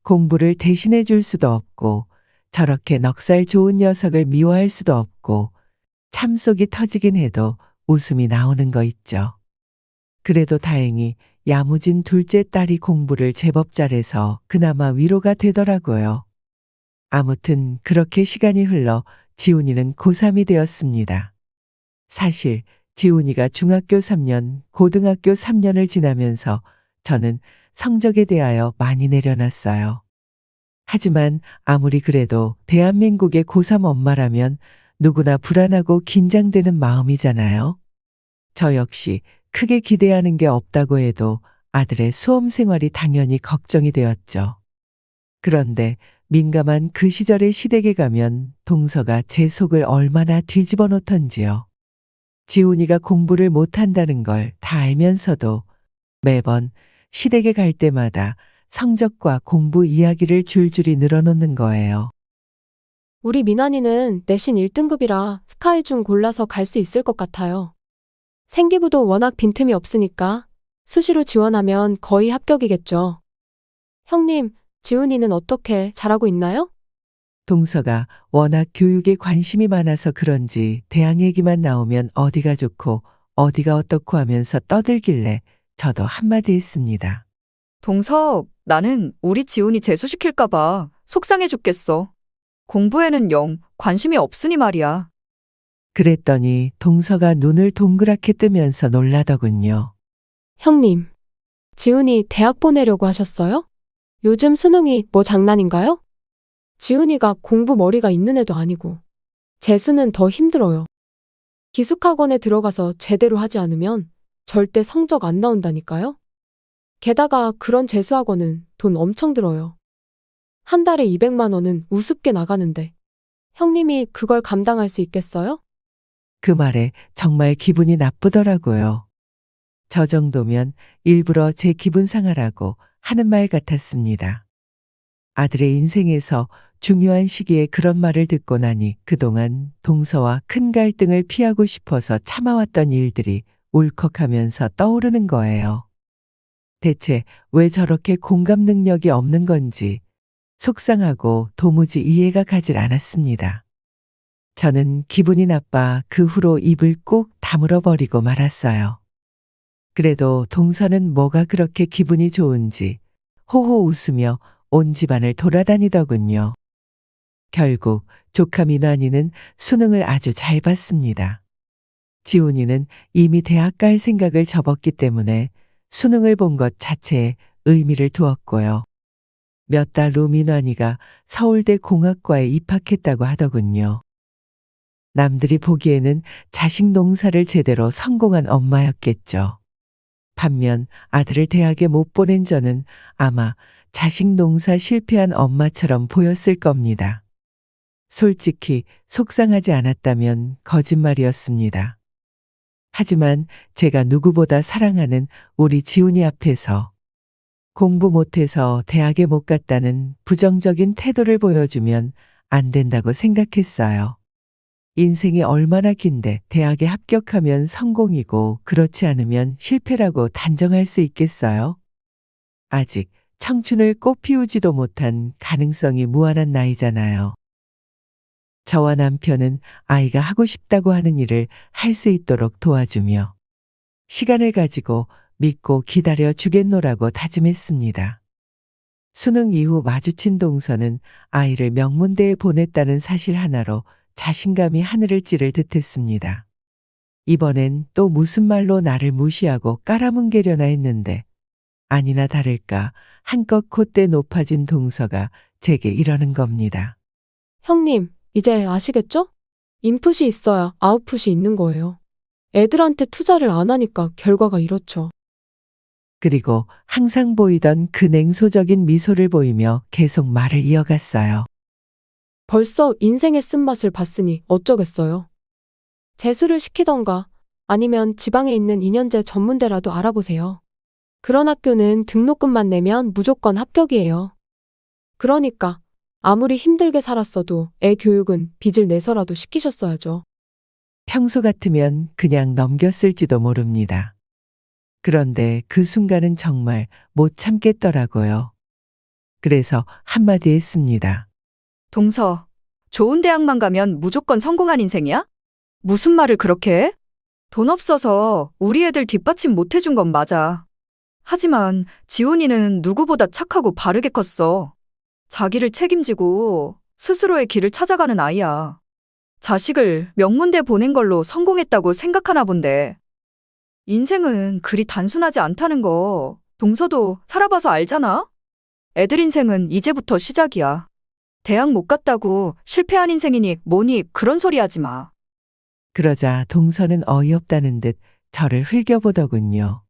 공부를 대신해 줄 수도 없고 저렇게 넉살 좋은 녀석을 미워할 수도 없고 참속이 터지긴 해도 웃음이 나오는 거 있죠. 그래도 다행히 야무진 둘째 딸이 공부를 제법 잘해서 그나마 위로가 되더라고요. 아무튼 그렇게 시간이 흘러 지훈이는 고3이 되었습니다. 사실 지훈이가 중학교 3년, 고등학교 3년을 지나면서 저는 성적에 대하여 많이 내려놨어요. 하지만 아무리 그래도 대한민국의 고3 엄마라면 누구나 불안하고 긴장되는 마음이잖아요. 저 역시 크게 기대하는 게 없다고 해도 아들의 수험 생활이 당연히 걱정이 되었죠. 그런데 민감한 그 시절의 시댁에 가면 동서가 제 속을 얼마나 뒤집어 놓던지요. 지훈이가 공부를 못한다는 걸 다 알면서도 매번 시댁에 갈 때마다 성적과 공부 이야기를 줄줄이 늘어놓는 거예요.
우리 민환이는 내신 1등급이라 스카이중 골라서 갈 수 있을 것 같아요. 생기부도 워낙 빈틈이 없으니까 수시로 지원하면 거의 합격이겠죠. 형님, 지훈이는 어떻게 잘하고 있나요?
동서가 워낙 교육에 관심이 많아서 그런지 대학 얘기만 나오면 어디가 좋고 어디가 어떻고 하면서 떠들길래 저도 한마디 했습니다.
동서, 나는 우리 지훈이 재수시킬까봐 속상해 죽겠어. 공부에는 영 관심이 없으니 말이야.
그랬더니 동서가 눈을 동그랗게 뜨면서 놀라더군요.
형님, 지훈이 대학 보내려고 하셨어요? 요즘 수능이 뭐 장난인가요? 지훈이가 공부 머리가 있는 애도 아니고 재수는 더 힘들어요. 기숙학원에 들어가서 제대로 하지 않으면 절대 성적 안 나온다니까요? 게다가 그런 재수학원은 돈 엄청 들어요. 한 달에 200만 원은 우습게 나가는데 형님이 그걸 감당할 수 있겠어요?
그 말에 정말 기분이 나쁘더라고요. 저 정도면 일부러 제 기분 상하라고 하는 말 같았습니다. 아들의 인생에서 중요한 시기에 그런 말을 듣고 나니 그동안 동서와 큰 갈등을 피하고 싶어서 참아왔던 일들이 울컥하면서 떠오르는 거예요. 대체 왜 저렇게 공감 능력이 없는 건지 속상하고 도무지 이해가 가질 않았습니다. 저는 기분이 나빠 그 후로 입을 꾹 다물어 버리고 말았어요. 그래도 동서는 뭐가 그렇게 기분이 좋은지 호호 웃으며 온 집안을 돌아다니더군요. 결국 조카 민환이는 수능을 아주 잘 봤습니다. 지훈이는 이미 대학 갈 생각을 접었기 때문에 수능을 본 것 자체에 의미를 두었고요. 몇 달 후 민환이가 서울대 공학과에 입학했다고 하더군요. 남들이 보기에는 자식 농사를 제대로 성공한 엄마였겠죠. 반면 아들을 대학에 못 보낸 저는 아마 자식 농사 실패한 엄마처럼 보였을 겁니다. 솔직히 속상하지 않았다면 거짓말이었습니다. 하지만 제가 누구보다 사랑하는 우리 지훈이 앞에서 공부 못해서 대학에 못 갔다는 부정적인 태도를 보여주면 안 된다고 생각했어요. 인생이 얼마나 긴데 대학에 합격하면 성공이고 그렇지 않으면 실패라고 단정할 수 있겠어요? 아직 청춘을 꽃피우지도 못한 가능성이 무한한 나이잖아요. 저와 남편은 아이가 하고 싶다고 하는 일을 할 수 있도록 도와주며 시간을 가지고 믿고 기다려 주겠노라고 다짐했습니다. 수능 이후 마주친 동서는 아이를 명문대에 보냈다는 사실 하나로 자신감이 하늘을 찌를 듯했습니다. 이번엔 또 무슨 말로 나를 무시하고 깔아뭉개려나 했는데 아니나 다를까 한껏 콧대 높아진 동서가 제게 이러는 겁니다.
형님, 이제 아시겠죠? 인풋이 있어야 아웃풋이 있는 거예요. 애들한테 투자를 안 하니까 결과가 이렇죠.
그리고 항상 보이던 그 냉소적인 미소를 보이며 계속 말을 이어갔어요.
벌써 인생의 쓴맛을 봤으니 어쩌겠어요. 재수를 시키던가 아니면 지방에 있는 2년제 전문대라도 알아보세요. 그런 학교는 등록금만 내면 무조건 합격이에요. 그러니까 아무리 힘들게 살았어도 애 교육은 빚을 내서라도 시키셨어야죠.
평소 같으면 그냥 넘겼을지도 모릅니다. 그런데 그 순간은 정말 못 참겠더라고요. 그래서 한마디 했습니다.
동서, 좋은 대학만 가면 무조건 성공한 인생이야? 무슨 말을 그렇게 해? 돈 없어서 우리 애들 뒷받침 못 해준 건 맞아. 하지만 지훈이는 누구보다 착하고 바르게 컸어. 자기를 책임지고 스스로의 길을 찾아가는 아이야. 자식을 명문대 보낸 걸로 성공했다고 생각하나 본데. 인생은 그리 단순하지 않다는 거 동서도 살아봐서 알잖아? 애들 인생은 이제부터 시작이야. 대학 못 갔다고 실패한 인생이니 뭐니 그런 소리 하지 마.
그러자 동서는 어이없다는 듯 저를 흘겨보더군요.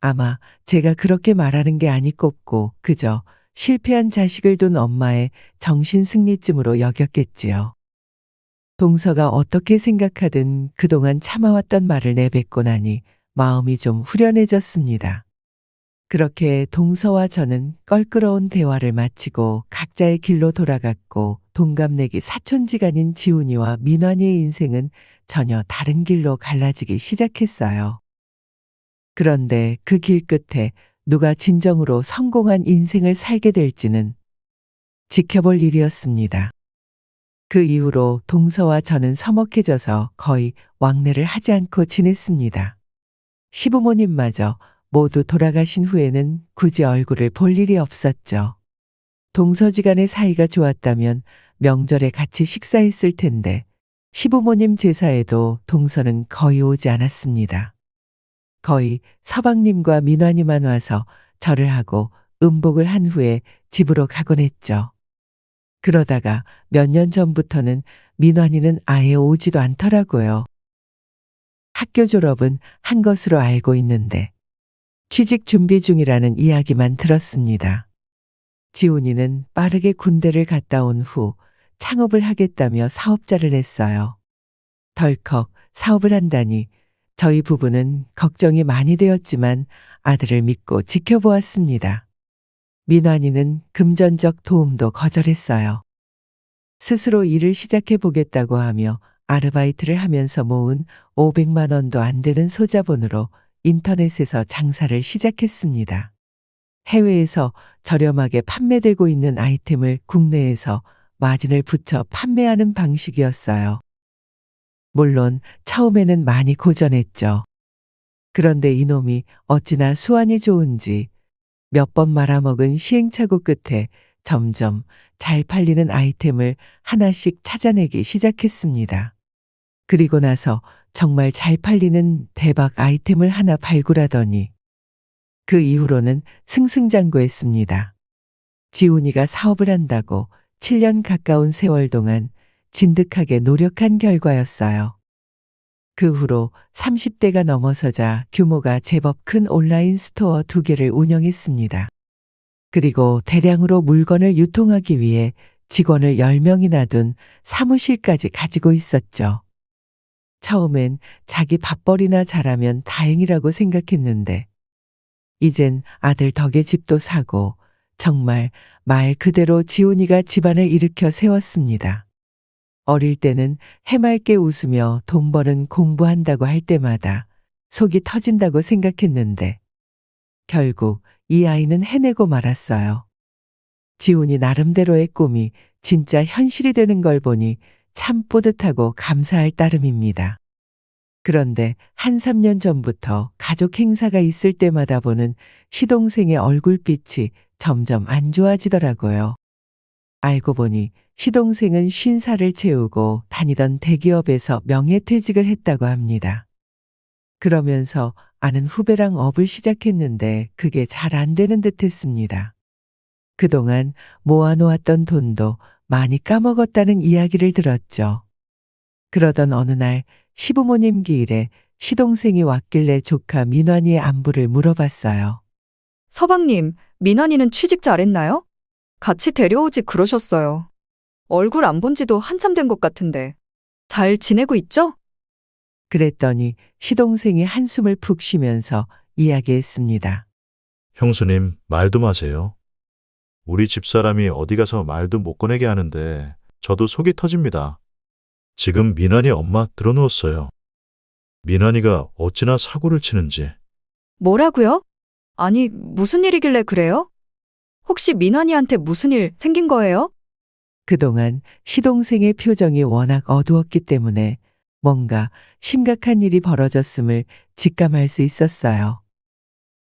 아마 제가 그렇게 말하는 게 아니꼽고 그저 실패한 자식을 둔 엄마의 정신승리쯤으로 여겼겠지요. 동서가 어떻게 생각하든 그동안 참아왔던 말을 내뱉고 나니 마음이 좀 후련해졌습니다. 그렇게 동서와 저는 껄끄러운 대화를 마치고 각자의 길로 돌아갔고 동갑내기 사촌지간인 지훈이와 민환이의 인생은 전혀 다른 길로 갈라지기 시작했어요. 그런데 그 길 끝에 누가 진정으로 성공한 인생을 살게 될지는 지켜볼 일이었습니다. 그 이후로 동서와 저는 서먹해져서 거의 왕래를 하지 않고 지냈습니다. 시부모님마저 모두 돌아가신 후에는 굳이 얼굴을 볼 일이 없었죠. 동서지간의 사이가 좋았다면 명절에 같이 식사했을 텐데 시부모님 제사에도 동서는 거의 오지 않았습니다. 거의 서방님과 민환이만 와서 절을 하고 음복을 한 후에 집으로 가곤 했죠. 그러다가 몇 년 전부터는 민환이는 아예 오지도 않더라고요. 학교 졸업은 한 것으로 알고 있는데 취직 준비 중이라는 이야기만 들었습니다. 지훈이는 빠르게 군대를 갔다 온 후 창업을 하겠다며 사업자를 냈어요. 덜컥 사업을 한다니 저희 부부는 걱정이 많이 되었지만 아들을 믿고 지켜보았습니다. 민환이는 금전적 도움도 거절했어요. 스스로 일을 시작해 보겠다고 하며 아르바이트를 하면서 모은 500만 원도 안 되는 소자본으로 인터넷에서 장사를 시작했습니다. 해외에서 저렴하게 판매되고 있는 아이템을 국내에서 마진을 붙여 판매하는 방식이었어요. 물론 처음에는 많이 고전했죠. 그런데 이놈이 어찌나 수완이 좋은지 몇 번 말아먹은 시행착오 끝에 점점 잘 팔리는 아이템을 하나씩 찾아내기 시작했습니다. 그리고 나서 정말 잘 팔리는 대박 아이템을 하나 발굴하더니 그 이후로는 승승장구했습니다. 지훈이가 사업을 한다고 7년 가까운 세월 동안 진득하게 노력한 결과였어요. 그 후로 30대가 넘어서자 규모가 제법 큰 온라인 스토어 2개를 운영했습니다. 그리고 대량으로 물건을 유통하기 위해 직원을 10명이나 둔 사무실까지 가지고 있었죠. 처음엔 자기 밥벌이나 잘하면 다행이라고 생각했는데 이젠 아들 덕에 집도 사고 정말 말 그대로 지훈이가 집안을 일으켜 세웠습니다. 어릴 때는 해맑게 웃으며 돈 버는 공부한다고 할 때마다 속이 터진다고 생각했는데 결국 이 아이는 해내고 말았어요. 지훈이 나름대로의 꿈이 진짜 현실이 되는 걸 보니 참 뿌듯하고 감사할 따름입니다. 그런데 한 3년 전부터 가족 행사가 있을 때마다 보는 시동생의 얼굴빛이 점점 안 좋아지더라고요. 알고 보니 시동생은 50살을 채우고 다니던 대기업에서 명예퇴직을 했다고 합니다. 그러면서 아는 후배랑 업을 시작했는데 그게 잘 안 되는 듯 했습니다. 그동안 모아놓았던 돈도 많이 까먹었다는 이야기를 들었죠. 그러던 어느 날 시부모님 기일에 시동생이 왔길래 조카 민환이의 안부를 물어봤어요.
서방님, 민환이는 취직 잘했나요? 같이 데려오지 그러셨어요. 얼굴 안 본 지도 한참 된 것 같은데. 잘 지내고 있죠?
그랬더니 시동생이 한숨을 푹 쉬면서 이야기했습니다.
형수님, 말도 마세요. 우리 집사람이 어디 가서 말도 못 꺼내게 하는데 저도 속이 터집니다. 지금 민환이 엄마 들어누웠어요. 민환이가 어찌나 사고를 치는지.
뭐라고요? 아니, 무슨 일이길래 그래요? 혹시 민환이한테 무슨 일 생긴 거예요?
그동안 시동생의 표정이 워낙 어두웠기 때문에 뭔가 심각한 일이 벌어졌음을 직감할 수 있었어요.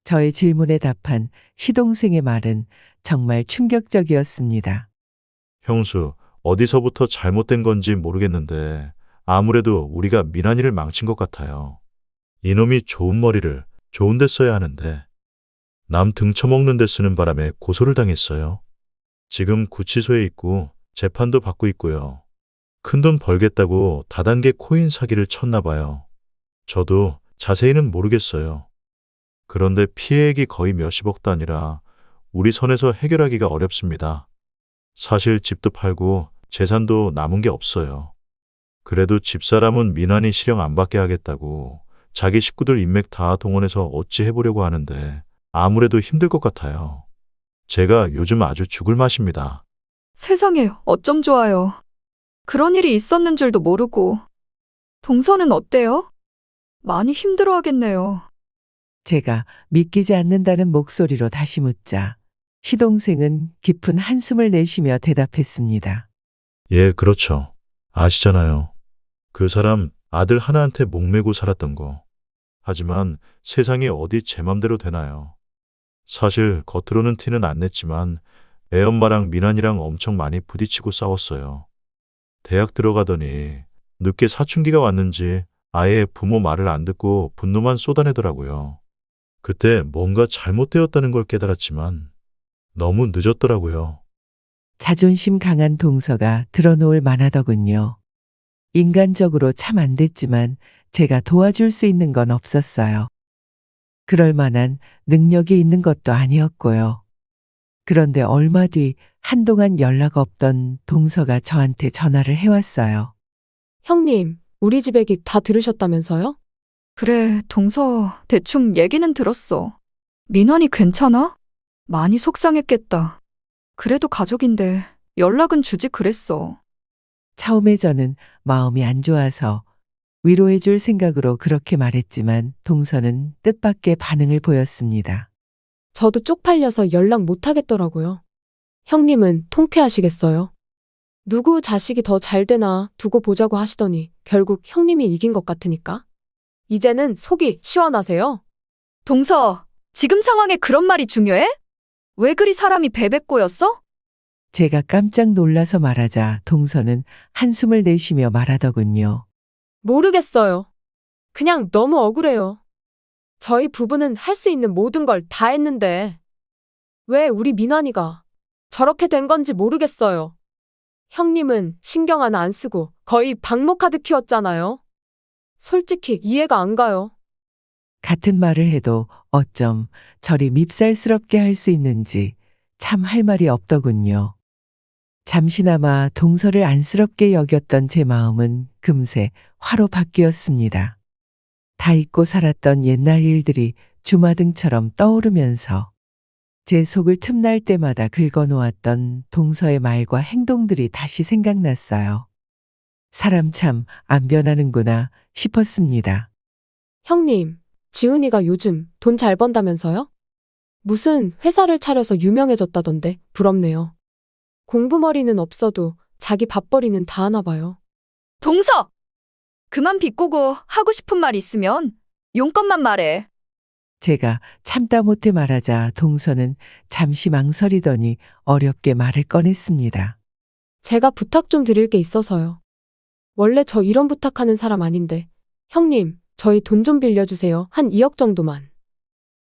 저의 질문에 답한 시동생의 말은 정말 충격적이었습니다.
형수, 어디서부터 잘못된 건지 모르겠는데 아무래도 우리가 민환이를 망친 것 같아요. 이놈이 좋은 머리를 좋은 데 써야 하는데 남 등쳐먹는 데 쓰는 바람에 고소를 당했어요. 지금 구치소에 있고 재판도 받고 있고요. 큰돈 벌겠다고 다단계 코인 사기를 쳤나 봐요. 저도 자세히는 모르겠어요. 그런데 피해액이 거의 몇십억 단위라 우리 선에서 해결하기가 어렵습니다. 사실 집도 팔고 재산도 남은 게 없어요. 그래도 집사람은 민환이 실형 안 받게 하겠다고 자기 식구들 인맥 다 동원해서 어찌 해보려고 하는데 아무래도 힘들 것 같아요. 제가 요즘 아주 죽을 맛입니다.
세상에, 어쩜 좋아요. 그런 일이 있었는 줄도 모르고. 동서는 어때요? 많이 힘들어 하겠네요.
제가 믿기지 않는다는 목소리로 다시 묻자 시동생은 깊은 한숨을 내쉬며 대답했습니다.
예, 그렇죠. 아시잖아요. 그 사람 아들 하나한테 목매고 살았던 거. 하지만 세상이 어디 제 맘대로 되나요? 사실 겉으로는 티는 안 냈지만 애엄마랑 미란이랑 엄청 많이 부딪히고 싸웠어요. 대학 들어가더니 늦게 사춘기가 왔는지 아예 부모 말을 안 듣고 분노만 쏟아내더라고요. 그때 뭔가 잘못되었다는 걸 깨달았지만 너무 늦었더라고요.
자존심 강한 동서가 드러놓을 만하더군요. 인간적으로 참 안 됐지만 제가 도와줄 수 있는 건 없었어요. 그럴 만한 능력이 있는 것도 아니었고요. 그런데 얼마 뒤 한동안 연락 없던 동서가 저한테 전화를 해왔어요.
형님, 우리 집 얘기 다 들으셨다면서요?
그래, 동서, 대충 얘기는 들었어. 민환이 괜찮아? 많이 속상했겠다. 그래도 가족인데 연락은 주지 그랬어.
처음에 저는 마음이 안 좋아서 위로해 줄 생각으로 그렇게 말했지만 동서는 뜻밖의 반응을 보였습니다.
저도 쪽팔려서 연락 못 하겠더라고요. 형님은 통쾌하시겠어요? 누구 자식이 더 잘 되나 두고 보자고 하시더니 결국 형님이 이긴 것 같으니까. 이제는 속이 시원하세요?
동서, 지금 상황에 그런 말이 중요해? 왜 그리 사람이 베베꼬였어?
제가 깜짝 놀라서 말하자 동서는 한숨을 내쉬며 말하더군요.
모르겠어요. 그냥 너무 억울해요. 저희 부부는 할 수 있는 모든 걸 다 했는데 왜 우리 민환이가 저렇게 된 건지 모르겠어요. 형님은 신경 하나 안 쓰고 거의 방목하듯 키웠잖아요. 솔직히 이해가 안 가요.
같은 말을 해도 어쩜 저리 밉살스럽게 할 수 있는지 참 할 말이 없더군요. 잠시나마 동서를 안쓰럽게 여겼던 제 마음은 금세 화로 바뀌었습니다. 다 잊고 살았던 옛날 일들이 주마등처럼 떠오르면서 제 속을 틈날 때마다 긁어놓았던 동서의 말과 행동들이 다시 생각났어요. 사람 참 안 변하는구나 싶었습니다.
형님, 지훈이가 요즘 돈 잘 번다면서요? 무슨 회사를 차려서 유명해졌다던데 부럽네요. 공부머리는 없어도 자기 밥벌이는 다 하나 봐요.
동서! 그만 비꼬고 하고 싶은 말 있으면 용건만 말해.
제가 참다 못해 말하자 동서는 잠시 망설이더니 어렵게 말을 꺼냈습니다.
제가 부탁 좀 드릴 게 있어서요. 원래 저 이런 부탁하는 사람 아닌데. 형님, 저희 돈 좀 빌려주세요. 한 2억 정도만.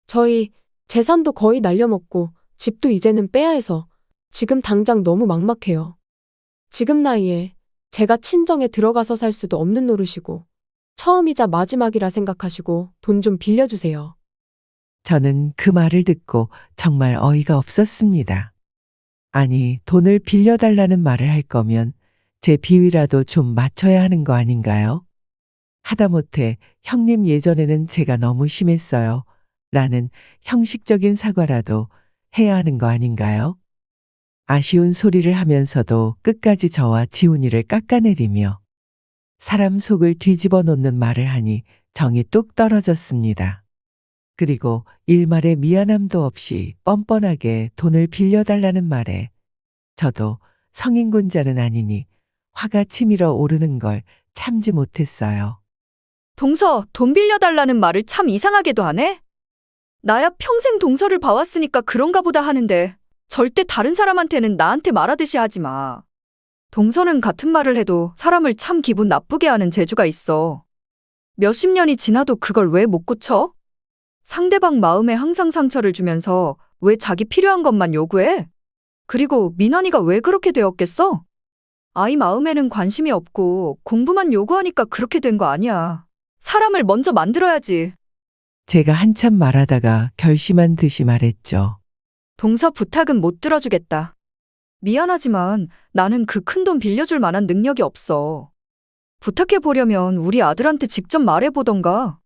저희 재산도 거의 날려먹고 집도 이제는 빼야 해서 지금 당장 너무 막막해요. 지금 나이에 제가 친정에 들어가서 살 수도 없는 노릇이고 처음이자 마지막이라 생각하시고 돈 좀 빌려주세요.
저는 그 말을 듣고 정말 어이가 없었습니다. 아니, 돈을 빌려달라는 말을 할 거면 제 비위라도 좀 맞춰야 하는 거 아닌가요? 하다못해 형님 예전에는 제가 너무 심했어요. 라는 형식적인 사과라도 해야 하는 거 아닌가요? 아쉬운 소리를 하면서도 끝까지 저와 지훈이를 깎아내리며 사람 속을 뒤집어 놓는 말을 하니 정이 뚝 떨어졌습니다. 그리고 일말의 미안함도 없이 뻔뻔하게 돈을 빌려달라는 말에 저도 성인군자는 아니니 화가 치밀어 오르는 걸 참지 못했어요.
동서, 돈 빌려달라는 말을 참 이상하게도 하네? 나야 평생 동서를 봐왔으니까 그런가 보다 하는데 절대 다른 사람한테는 나한테 말하듯이 하지 마. 동서는 같은 말을 해도 사람을 참 기분 나쁘게 하는 재주가 있어. 몇십 년이 지나도 그걸 왜 못 고쳐? 상대방 마음에 항상 상처를 주면서 왜 자기 필요한 것만 요구해? 그리고 민환이가 왜 그렇게 되었겠어? 아이 마음에는 관심이 없고 공부만 요구하니까 그렇게 된 거 아니야. 사람을 먼저 만들어야지.
제가 한참 말하다가 결심한 듯이 말했죠.
동서 부탁은 못 들어주겠다. 미안하지만 나는 그 큰 돈 빌려줄 만한 능력이 없어. 부탁해보려면 우리 아들한테 직접 말해보던가.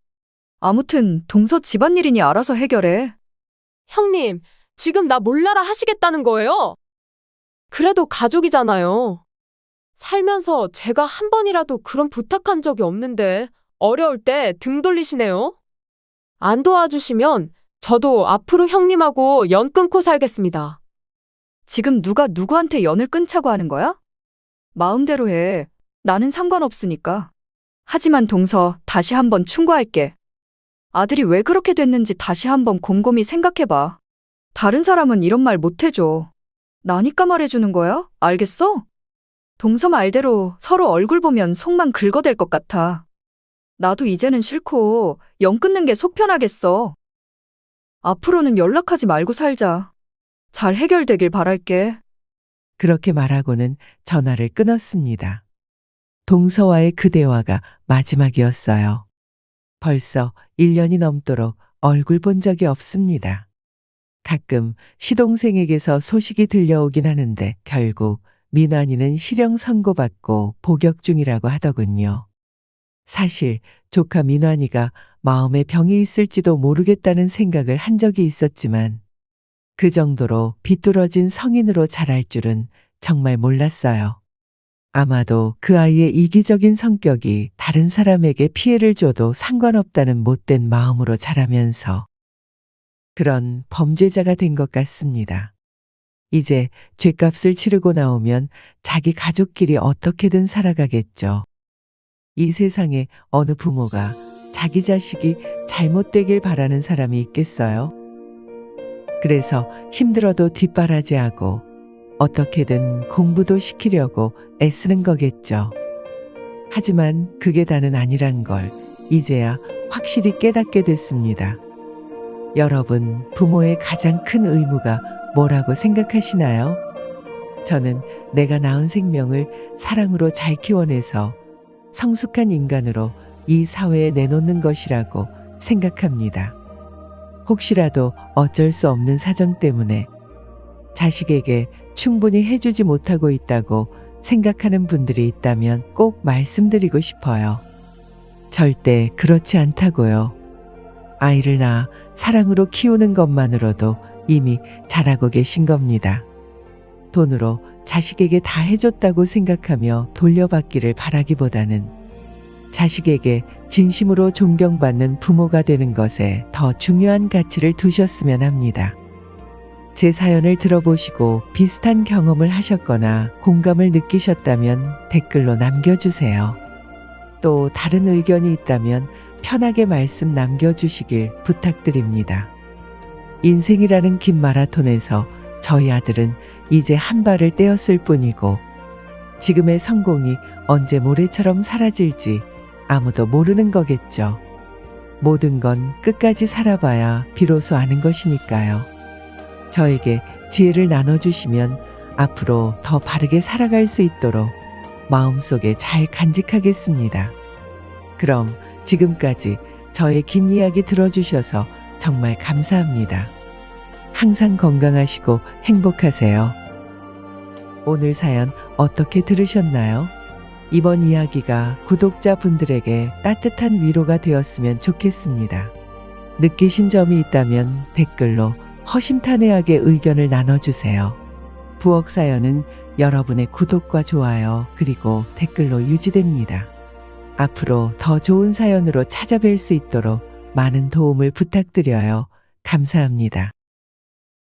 아무튼 동서 집안일이니 알아서 해결해.
형님, 지금 나 몰라라 하시겠다는 거예요? 그래도 가족이잖아요. 살면서 제가 한 번이라도 그런 부탁한 적이 없는데 어려울 때 등 돌리시네요. 안 도와주시면 저도 앞으로 형님하고 연 끊고 살겠습니다.
지금 누가 누구한테 연을 끊자고 하는 거야? 마음대로 해. 나는 상관없으니까. 하지만 동서, 다시 한번 충고할게. 아들이 왜 그렇게 됐는지 다시 한번 곰곰이 생각해봐. 다른 사람은 이런 말 못 해줘. 나니까 말해주는 거야? 알겠어? 동서 말대로 서로 얼굴 보면 속만 긁어댈 것 같아. 나도 이제는 싫고 영 끊는 게 속 편하겠어. 앞으로는 연락하지 말고 살자. 잘 해결되길 바랄게.
그렇게 말하고는 전화를 끊었습니다. 동서와의 그 대화가 마지막이었어요. 벌써 1년이 넘도록 얼굴 본 적이 없습니다. 가끔 시동생에게서 소식이 들려오긴 하는데 결국 민환이는 실형 선고받고 복역 중이라고 하더군요. 사실 조카 민환이가 마음에 병이 있을지도 모르겠다는 생각을 한 적이 있었지만 그 정도로 비뚤어진 성인으로 자랄 줄은 정말 몰랐어요. 아마도 그 아이의 이기적인 성격이 다른 사람에게 피해를 줘도 상관없다는 못된 마음으로 자라면서 그런 범죄자가 된 것 같습니다. 이제 죗값을 치르고 나오면 자기 가족끼리 어떻게든 살아가겠죠. 이 세상에 어느 부모가 자기 자식이 잘못되길 바라는 사람이 있겠어요? 그래서 힘들어도 뒷바라지하고 어떻게든 공부도 시키려고 애쓰는 거겠죠. 하지만 그게 다는 아니란 걸 이제야 확실히 깨닫게 됐습니다. 여러분, 부모의 가장 큰 의무가 뭐라고 생각하시나요? 저는 내가 낳은 생명을 사랑으로 잘 키워내서 성숙한 인간으로 이 사회에 내놓는 것이라고 생각합니다. 혹시라도 어쩔 수 없는 사정 때문에 자식에게 충분히 해주지 못하고 있다고 생각하는 분들이 있다면 꼭 말씀드리고 싶어요. 절대 그렇지 않다고요. 아이를 낳아 사랑으로 키우는 것만으로도 이미 잘하고 계신 겁니다. 돈으로 자식에게 다 해줬다고 생각하며 돌려받기를 바라기보다는 자식에게 진심으로 존경받는 부모가 되는 것에 더 중요한 가치를 두셨으면 합니다. 제 사연을 들어보시고 비슷한 경험을 하셨거나 공감을 느끼셨다면 댓글로 남겨주세요. 또 다른 의견이 있다면 편하게 말씀 남겨주시길 부탁드립니다. 인생이라는 긴 마라톤에서 저희 아들은 이제 한 발을 떼었을 뿐이고 지금의 성공이 언제 모래처럼 사라질지 아무도 모르는 거겠죠. 모든 건 끝까지 살아봐야 비로소 아는 것이니까요. 저에게 지혜를 나눠주시면 앞으로 더 바르게 살아갈 수 있도록 마음속에 잘 간직하겠습니다. 그럼 지금까지 저의 긴 이야기 들어주셔서 정말 감사합니다. 항상 건강하시고 행복하세요. 오늘 사연 어떻게 들으셨나요? 이번 이야기가 구독자분들에게 따뜻한 위로가 되었으면 좋겠습니다. 느끼신 점이 있다면 댓글로 허심탄회하게 의견을 나눠주세요. 부엌 사연은 여러분의 구독과 좋아요 그리고 댓글로 유지됩니다. 앞으로 더 좋은 사연으로 찾아뵐 수 있도록 많은 도움을 부탁드려요. 감사합니다.